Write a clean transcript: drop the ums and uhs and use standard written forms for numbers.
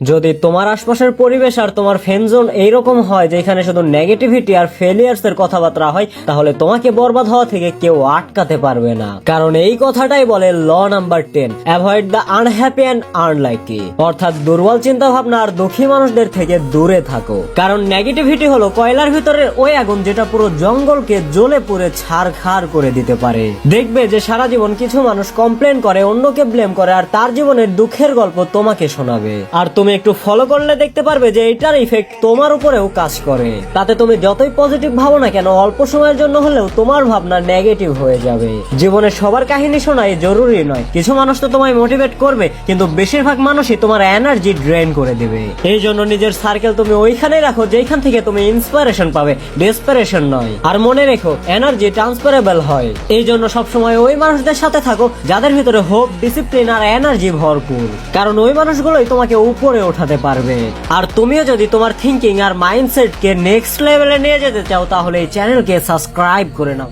যদি তোমার আশপাশের পরিবেশ আর তোমার ফ্রেন্ড জোন এইরকম হয় যেখানে শুধু নেগেটিভিটি আর ফেলিয়ার্স এর কথাবার্তা হয়, তাহলে তোমাকে বরবাদ হওয়া থেকে কেউ আটকাতে পারবে না। কারণ এই কথাটাই বলে law number 10, avoid the unhappy and unlikely, অর্থাৎ দুর্বল চিন্তা ভাবনা আর দুঃখী মানুষদের থেকে দূরে থাকো। কারণ নেগেটিভিটি হলো কয়লার ভিতরের ওই আগুন যেটা পুরো জঙ্গলকে জ্বলে পুড়ে ছারখার করে দিতে পারে। দেখবে যে সারা জীবন কিছু মানুষ কমপ্লেন করে, অন্যকে ব্লেম করে, আর তার জীবনের দুঃখের গল্প তোমাকে শোনাবে। আর তুমি একটু ফলো করলে দেখতে পারবে যে এটার ইফেক্ট তোমার উপরেও কাজ করে। তাতে তুমি যতই পজিটিভ ভাবো না কেন, অল্প সময়ের জন্য হলেও তোমার ভাবনা নেগেটিভ হয়ে যাবে। জীবনে সবার কাহিনী শোনাই জরুরি নয়, কিছু মানুষ তো তোমায় মোটিভেট করবে, কিন্তু বেশিরভাগ মানুষই তোমার এনার্জি ড্রেন করে দেবে। এই জন্য নিজের সার্কেল তুমি ওইখানেই রাখো যেখান থেকে তুমি ইন্সপিরেশন পাবে, ডেসপিরেশন নয়। আর মনে রেখো, এনার্জি ট্রান্সফারেবল হয়। এই জন্য সবসময় ওই মানুষদের সাথে থাকো যাদের ভিতরে হোপ, ডিসিপ্লিন আর এনার্জি ভরপুর। কারণ ওই মানুষগুলোই তোমাকে উপরে ওঠাতে পারবে। আর তুমিও যদি তোমার থিঙ্কিং আর মাইন্ডসেটকে নেক্সট লেভেলে নিয়ে যেতে চাও, তাহলে এই চ্যানেলকে সাবস্ক্রাইব করে নাও।